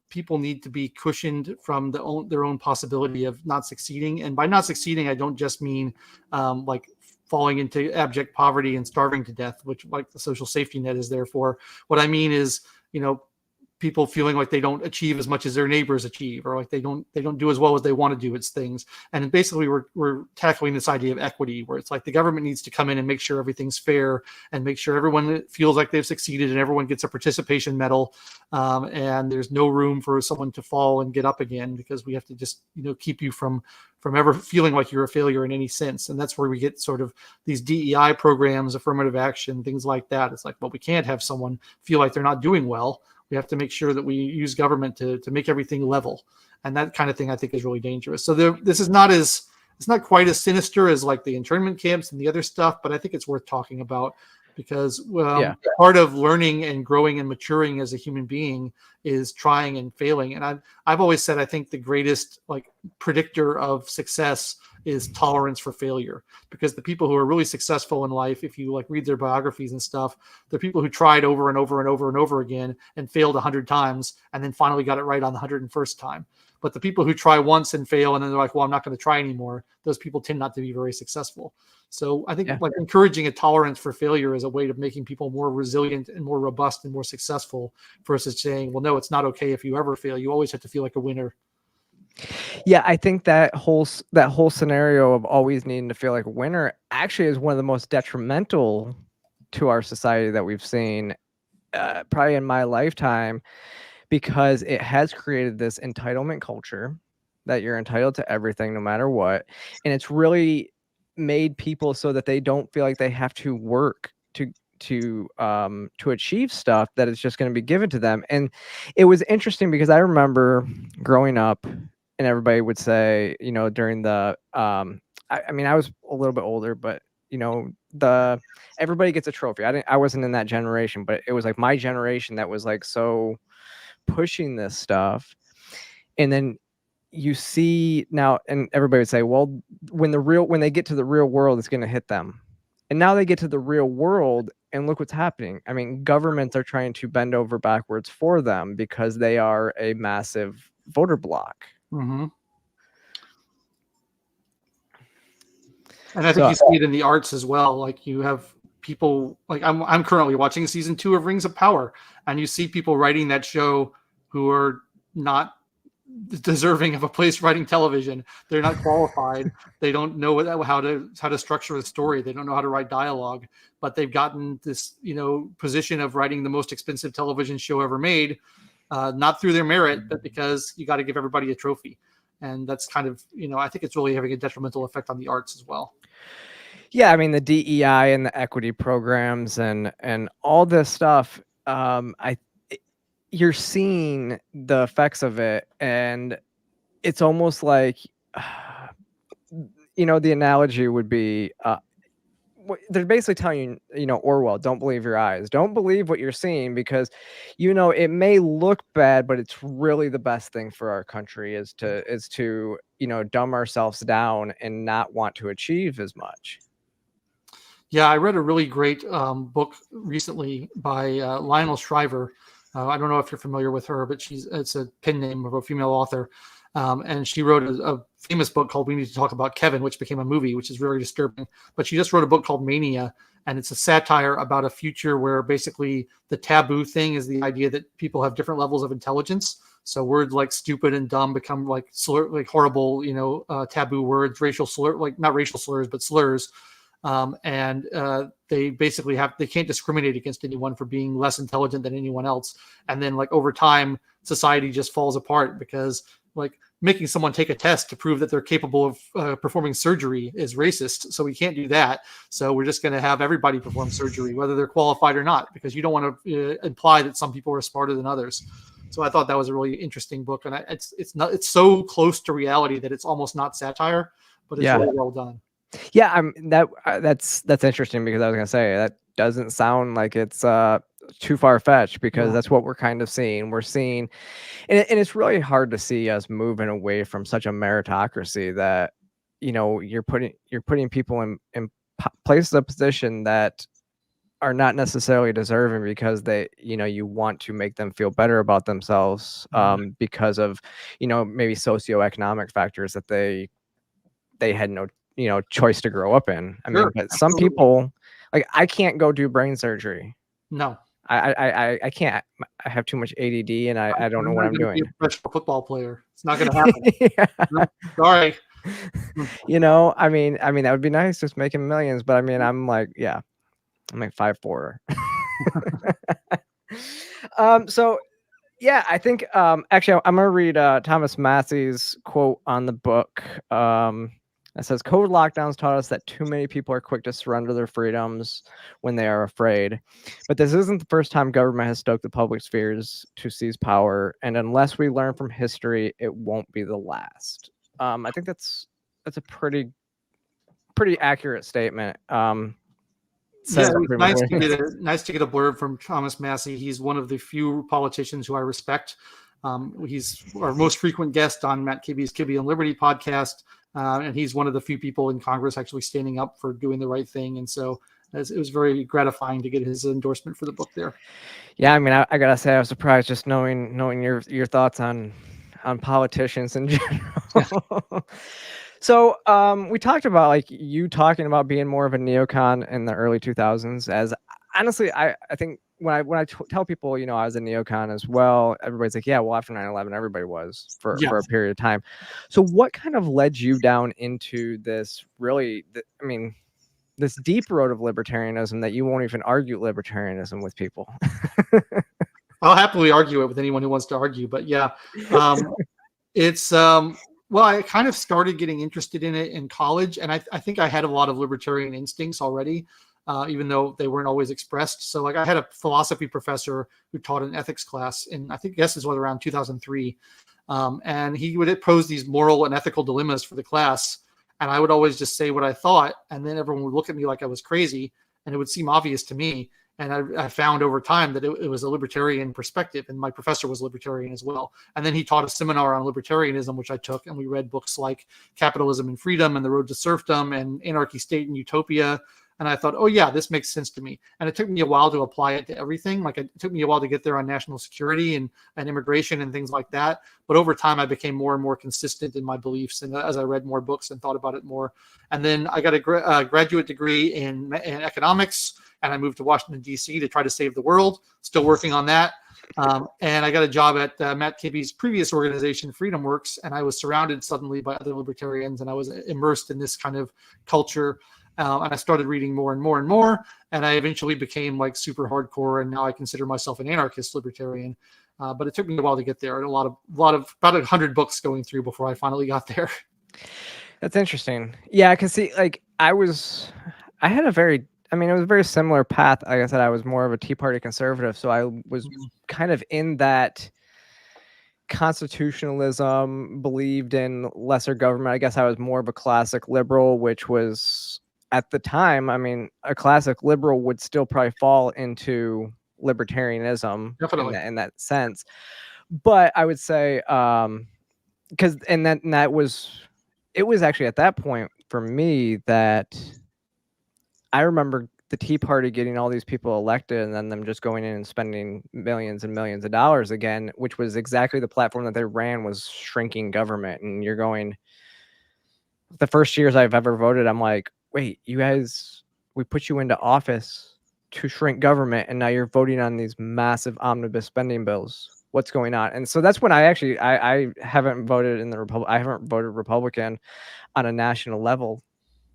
people need to be cushioned from their own possibility of not succeeding. And by not succeeding, I don't just mean like falling into abject poverty and starving to death, which like the social safety net is there for. What I mean is, people feeling like they don't achieve as much as their neighbors achieve, or like they don't do as well as they want to do its things. And basically we're tackling this idea of equity, where it's like the government needs to come in and make sure everything's fair and make sure everyone feels like they've succeeded and everyone gets a participation medal. And there's no room for someone to fall and get up again, because we have to just, keep you from ever feeling like you're a failure in any sense. And that's where we get sort of these DEI programs, affirmative action, things like that. It's like, well, we can't have someone feel like they're not doing well. We have to make sure that we use government to make everything level. And that kind of thing I think is really dangerous. So this is it's not quite as sinister as like the internment camps and the other stuff, but I think it's worth talking about, because part of learning and growing and maturing as a human being is trying and failing. And I've always said, I think the greatest like predictor of success is tolerance for failure, because the people who are really successful in life, if you like read their biographies and stuff, they're people who tried over and over and over and over again and failed 100 times and then finally got it right on the 101st time. But the people who try once and fail and then they're like, well, I'm not going to try anymore, those people tend not to be very successful. So I think like encouraging a tolerance for failure is a way of making people more resilient and more robust and more successful, versus saying, well, no, it's not okay if you ever fail. You always have to feel like a winner. Yeah, I think that whole scenario of always needing to feel like a winner actually is one of the most detrimental to our society that we've seen probably in my lifetime, because it has created this entitlement culture that you're entitled to everything no matter what. And it's really made people so that they don't feel like they have to work to achieve stuff, that it's just going to be given to them. And it was interesting because I remember growing up and everybody would say, during the I mean, I was a little bit older, but everybody gets a trophy. I wasn't in that generation, but it was like my generation that was like so pushing this stuff. And then you see now, and everybody would say, well, when they get to the real world, it's going to hit them. And now they get to the real world and look what's happening. I mean, governments are trying to bend over backwards for them because they are a massive voter bloc. Mm-hmm. And I think you see it in the arts as well. Like you have people like I'm currently watching season 2 of Rings of Power, and you see people writing that show who are not deserving of a place writing television. They're not qualified. They don't know how to structure a story. They don't know how to write dialogue, but they've gotten this, position of writing the most expensive television show ever made, not through their merit, but because you got to give everybody a trophy. And that's kind of, I think it's really having a detrimental effect on the arts as well. Yeah, I mean the DEI and the equity programs and all this stuff. You're seeing the effects of it, and it's almost like, the analogy would be, they're basically telling you, Orwell, don't believe your eyes, don't believe what you're seeing, because, it may look bad, but it's really the best thing for our country is to dumb ourselves down and not want to achieve as much. Yeah, I read a really great book recently by Lionel Shriver. I don't know if you're familiar with her, but it's a pen name of a female author. And she wrote a famous book called We Need to Talk About Kevin, which became a movie, which is very disturbing. But she just wrote a book called Mania, and it's a satire about a future where basically the taboo thing is the idea that people have different levels of intelligence. So words like stupid and dumb become like horrible, taboo words, racial slur, like not racial slurs, but slurs. And they basically they can't discriminate against anyone for being less intelligent than anyone else. And then like over time, society just falls apart because like making someone take a test to prove that they're capable of performing surgery is racist. So we can't do that. So we're just going to have everybody perform surgery, whether they're qualified or not, because you don't want to imply that some people are smarter than others. So I thought that was a really interesting book. And it's so close to reality that it's almost not satire, but it's really well done. Yeah, that's interesting, because I was gonna say that doesn't sound like it's too far-fetched, because that's what we're kind of seeing. We're seeing, and it's really hard to see us moving away from such a meritocracy that you're putting people in places of position that are not necessarily deserving, because they you want to make them feel better about themselves, because of maybe socioeconomic factors that they had no choice to grow up in. I mean, but some people, like, I can't go do brain surgery. No, I can't. I have too much ADD, and I don't know what I'm doing. Be a professional football player. It's not going to happen. No, sorry. I mean that would be nice, just making millions. But I mean, I'm like 5'4". So yeah, I think actually I'm gonna read Thomas Massie's quote on the book. It says, COVID lockdowns taught us that too many people are quick to surrender their freedoms when they are afraid. But this isn't the first time government has stoked the public spheres to seize power. And unless we learn from history, it won't be the last. I think that's a pretty accurate statement. It's nice to get a blurb from Thomas Massie. He's one of the few politicians who I respect. He's our most frequent guest on Matt Kibbe's Kibbe and Liberty podcast. And he's one of the few people in Congress actually standing up for doing the right thing. And so it was very gratifying to get his endorsement for the book there. Yeah, I mean, I gotta say, I was surprised just knowing your thoughts on politicians in general. So we talked about like you talking about being more of a neocon in the early 2000s. As honestly, I think when I tell people, I was a neocon as well, everybody's like, yeah, well, after 9/11, everybody was for a period of time. So what kind of led you down into this this deep road of libertarianism that you won't even argue libertarianism with people? I'll happily argue it with anyone who wants to argue, but yeah, it's well, I kind of started getting interested in it in college, and I think I had a lot of libertarian instincts already. Even though they weren't always expressed. So like I had a philosophy professor who taught an ethics class in, I guess this was around 2003. And he would pose these moral and ethical dilemmas for the class. And I would always just say what I thought. And then everyone would look at me like I was crazy, and it would seem obvious to me. And I found over time that it was a libertarian perspective, and my professor was libertarian as well. And then he taught a seminar on libertarianism, which I took, and we read books like Capitalism and Freedom and The Road to Serfdom and Anarchy, State, and Utopia. And I thought, oh yeah, this makes sense to me. And it took me a while to apply it to everything. Like it took me a while to get there on national security and immigration and things like that. But over time, I became more and more consistent in my beliefs. And as I read more books and thought about it more, and then I got a graduate degree in economics, and I moved to Washington, D.C. to try to save the world. Still working on that. And I got a job at Matt Kibbe's previous organization, Freedom Works, and I was surrounded suddenly by other libertarians, and I was immersed in this kind of culture. And I started reading more and more and more, and I eventually became like super hardcore, and now I consider myself an anarchist libertarian. But it took me a while to get there, and about 100 books going through before I finally got there. That's interesting. Yeah, I can see, like, it was a very similar path. Like I said, I was more of a Tea Party conservative, so I was kind of in that constitutionalism, believed in lesser government. I guess I was more of a classic liberal, which was, at the time, I mean, a classic liberal would still probably fall into libertarianism. Definitely. In that sense. But I would say, because it was actually at that point for me that I remember the Tea Party getting all these people elected and then them just going in and spending millions and millions of dollars again, which was exactly the platform that they ran, was shrinking government. And you're going, the first years I've ever voted, I'm like, wait, you guys, we put you into office to shrink government, and now you're voting on these massive omnibus spending bills. What's going on? And so that's when I haven't voted in the Republic. I haven't voted Republican on a national level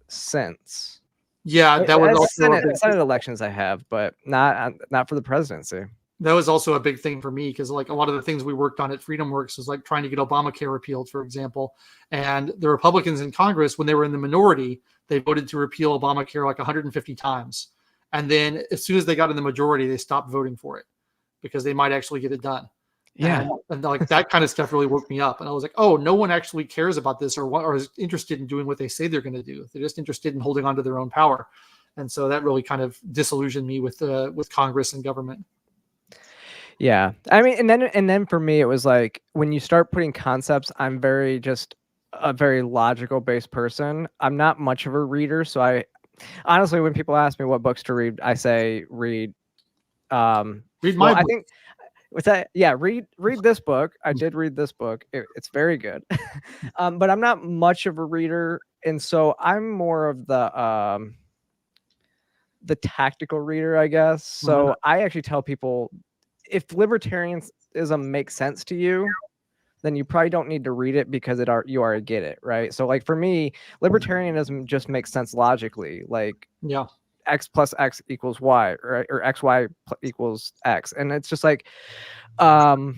since. Yeah, that was also Senate elections I have, but not for the presidency. That was also a big thing for me, because like a lot of the things we worked on at Freedom Works was like trying to get Obamacare repealed, for example. And the Republicans in Congress, when they were in the minority, they voted to repeal Obamacare like 150 times. And then as soon as they got in the majority, they stopped voting for it because they might actually get it done. Yeah. And like that kind of stuff really woke me up. And I was like, oh, no one actually cares about this or is interested in doing what they say they're going to do. They're just interested in holding on to their own power. And so that really kind of disillusioned me with Congress and government. Yeah. I mean, and then for me, it was like, when you start putting concepts, I'm just a very logical based person. I'm not much of a reader. So I honestly, when people ask me what books to read, I say read my book. I think with that, yeah, read this book. I did read this book. It's very good. But I'm not much of a reader. And so I'm more of the tactical reader, I guess. So I actually tell people, if libertarianism makes sense to you, then you probably don't need to read it because you already get it, right? So like for me, libertarianism just makes sense logically. Like, yeah, X plus X equals Y, right? Or XY equals X. And it's just like, but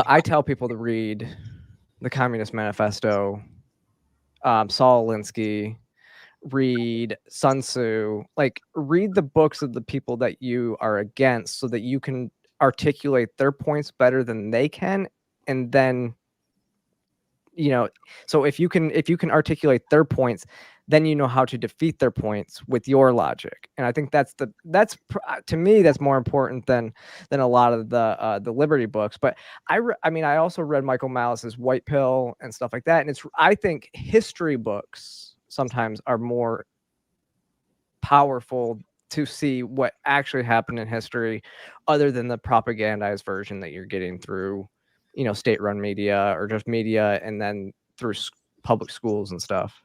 I tell people to read the Communist Manifesto, Saul Alinsky, read Sun Tzu, like read the books of the people that you are against so that you can articulate their points better than they can. And then, so if you can articulate their points, then you know how to defeat their points with your logic. And I think that's to me, that's more important than a lot of the liberty books. But I also read Michael Malice's White Pill and stuff like that. And I think history books sometimes are more powerful to see what actually happened in history, other than the propagandized version that you're getting through, state-run media or just media, and then through public schools and stuff.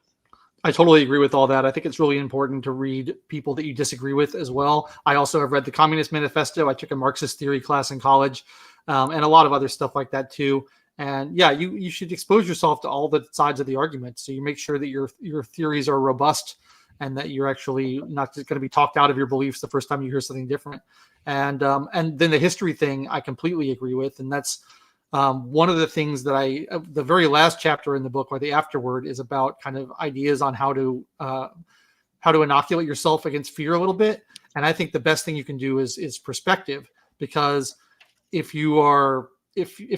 I totally agree with all that. I think it's really important to read people that you disagree with as well. I also have read the Communist Manifesto. I took a Marxist theory class in college, and a lot of other stuff like that too. And yeah, you should expose yourself to all the sides of the argument, so you make sure that your theories are robust and that you're actually not just going to be talked out of your beliefs the first time you hear something different. And then the history thing, I completely agree with, and that's one of the things that the very last chapter in the book, or the afterword, is about kind of ideas on how to inoculate yourself against fear a little bit. And I think the best thing you can do is perspective, because if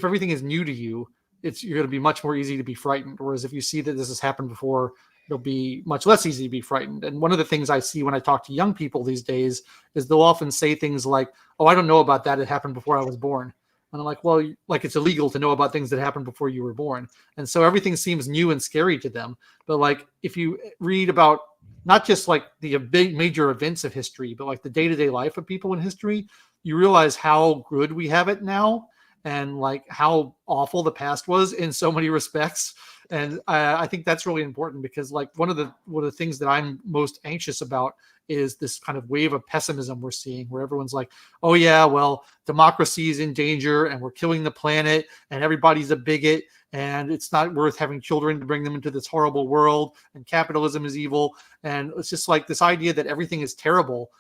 everything is new to you, you're going to be much more easy to be frightened. Whereas if you see that this has happened before, it'll be much less easy to be frightened. And one of the things I see when I talk to young people these days is they'll often say things like, "Oh, I don't know about that. It happened before I was born." And I'm like, well, like it's illegal to know about things that happened before you were born. And so everything seems new and scary to them. But like, if you read about not just like the big major events of history, but like the day-to-day life of people in history, you realize how good we have it now and like how awful the past was in so many respects. And I think that's really important because like one of the things that I'm most anxious about is this kind of wave of pessimism we're seeing where everyone's like, oh yeah, well, democracy is in danger and we're killing the planet and everybody's a bigot and it's not worth having children to bring them into this horrible world and capitalism is evil. And it's just like this idea that everything is terrible.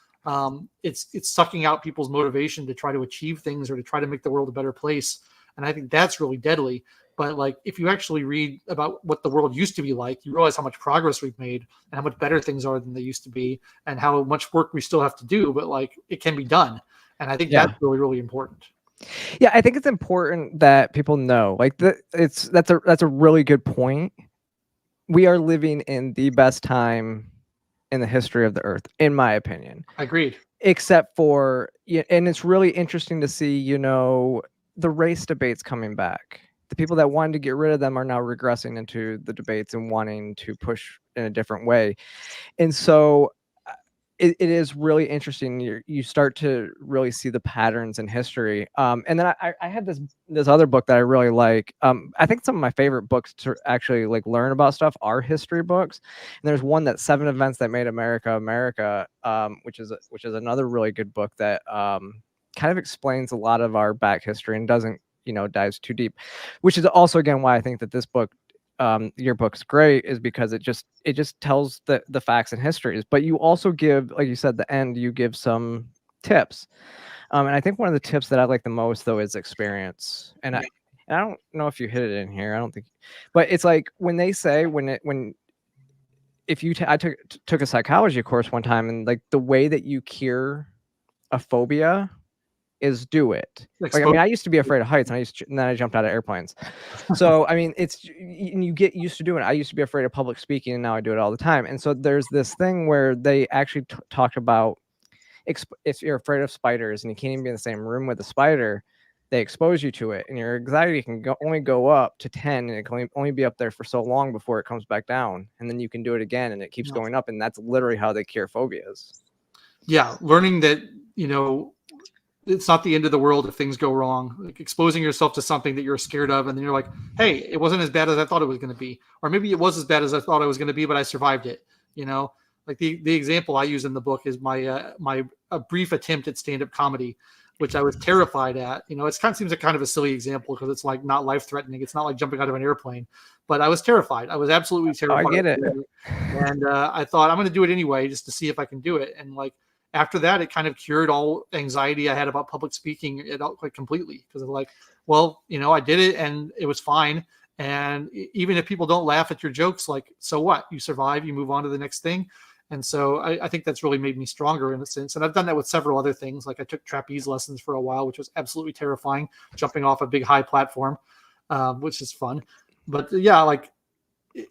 It's sucking out people's motivation to try to achieve things or to try to make the world a better place. And I think that's really deadly. But like, if you actually read about what the world used to be like, you realize how much progress we've made and how much better things are than they used to be and how much work we still have to do, but like it can be done. And I think that's really, really important. Yeah, I think it's important that people know, like that's a really good point. We are living in the best time in the history of the earth, in my opinion. Agreed. Except for, and it's really interesting to see, the race debates coming back. The people that wanted to get rid of them are now regressing into the debates and wanting to push in a different way. And so it is really interesting. You start to really see the patterns in history. And then I had this other book that I really like. I think some of my favorite books to actually like learn about stuff are history books. And there's one that's 7 Events That Made America America, which is another really good book that kind of explains a lot of our back history and doesn't dives too deep, which is also again why I think that this book, your book's great, is because it just tells the facts and histories, but you also give, like you said, the end, you give some tips. And I think one of the tips that I like the most though is experience. And I don't know if you hit it in here. I don't think, but it's like when they say I took a psychology course one time, and like the way that you cure a phobia is do it. Like, I mean, I used to be afraid of heights, and then I jumped out of airplanes. So, I mean, you get used to doing it. I used to be afraid of public speaking, and now I do it all the time. And so there's this thing where they actually talked about if you're afraid of spiders and you can't even be in the same room with a spider, they expose you to it, and your anxiety can only go up to 10, and it can only be up there for so long before it comes back down, and then you can do it again, and it keeps going up, and that's literally how they cure phobias. Yeah, learning that it's not the end of the world if things go wrong. Like exposing yourself to something that you're scared of, and then you're like, "Hey, it wasn't as bad as I thought it was going to be," or maybe it was as bad as I thought it was going to be, but I survived it. Like the example I use in the book is my a brief attempt at stand-up comedy, which I was terrified at. It kind of seems like kind of a silly example because it's like not life-threatening. It's not like jumping out of an airplane, but I was terrified. I was absolutely terrified. I get it. And I thought I'm going to do it anyway just to see if I can do it. And like after that, it kind of cured all anxiety I had about public speaking quite completely because I'm like, well, I did it and it was fine. And even if people don't laugh at your jokes, like, so what? You survive, you move on to the next thing. And so I think that's really made me stronger in a sense. And I've done that with several other things. Like I took trapeze lessons for a while, which was absolutely terrifying, jumping off a big high platform, which is fun. But yeah, like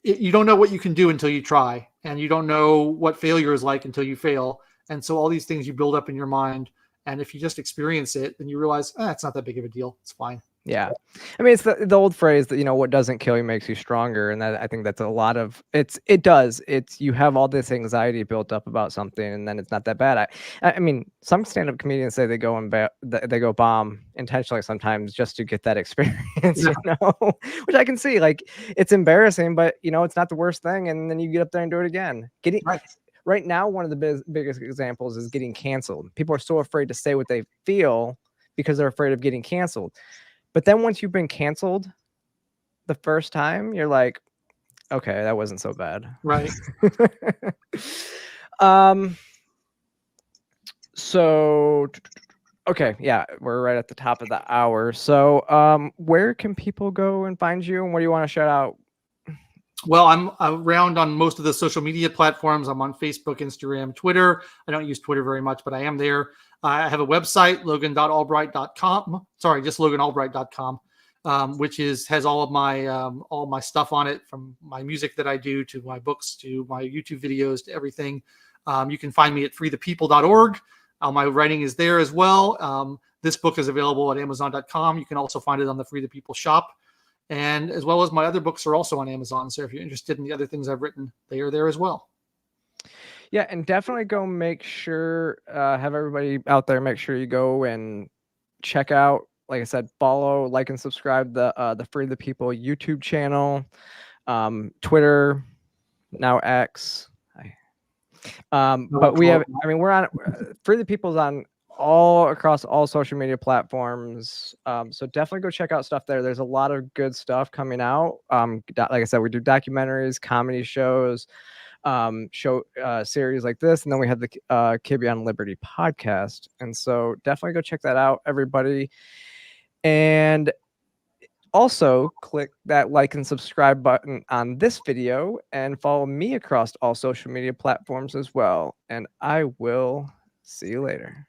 you don't know what you can do until you try. And you don't know what failure is like until you fail. And so all these things you build up in your mind. And if you just experience it, then you realize, it's not that big of a deal. It's fine. Yeah. I mean, it's the old phrase that, what doesn't kill you makes you stronger. And that I think that's a lot of it does. You have all this anxiety built up about something, and then it's not that bad. I mean, some stand-up comedians say they go bomb intentionally sometimes just to get that experience, which I can see. Like, it's embarrassing, but it's not the worst thing. And then you get up there and do it again. Right now, one of the biggest examples is getting canceled. People are so afraid to say what they feel because they're afraid of getting canceled. But then once you've been canceled the first time, you're like, okay, that wasn't so bad. Right. So, okay, yeah, we're right at the top of the hour. So, where can people go and find you, and what do you want to shout out? Well, I'm around on most of the social media platforms. I'm on Facebook, Instagram, Twitter. I don't use Twitter very much, but I am there. I have a website, logan.albright.com. Sorry, just loganalbright.com, which has all of my stuff on it, from my music that I do to my books to my YouTube videos to everything. You can find me at freethepeople.org. My writing is there as well. This book is available at amazon.com. You can also find it on the Free the People shop. And as well as my other books are also on Amazon. So if you're interested in the other things I've written, they are there as well. Yeah, and definitely go make sure, have everybody out there make sure you go and check out, like I said, follow, like, and subscribe the Free the People YouTube channel, Twitter, now X. But we have, I mean, we're on Free the People's on all across all social media platforms. So definitely go check out stuff there. There's a lot of good stuff coming out. Like I said, we do documentaries, comedy shows, series like this, and then we have the Kid Beyond Liberty podcast. And so definitely go check that out, everybody. And also click that like and subscribe button on this video and follow me across all social media platforms as well. And I will see you later.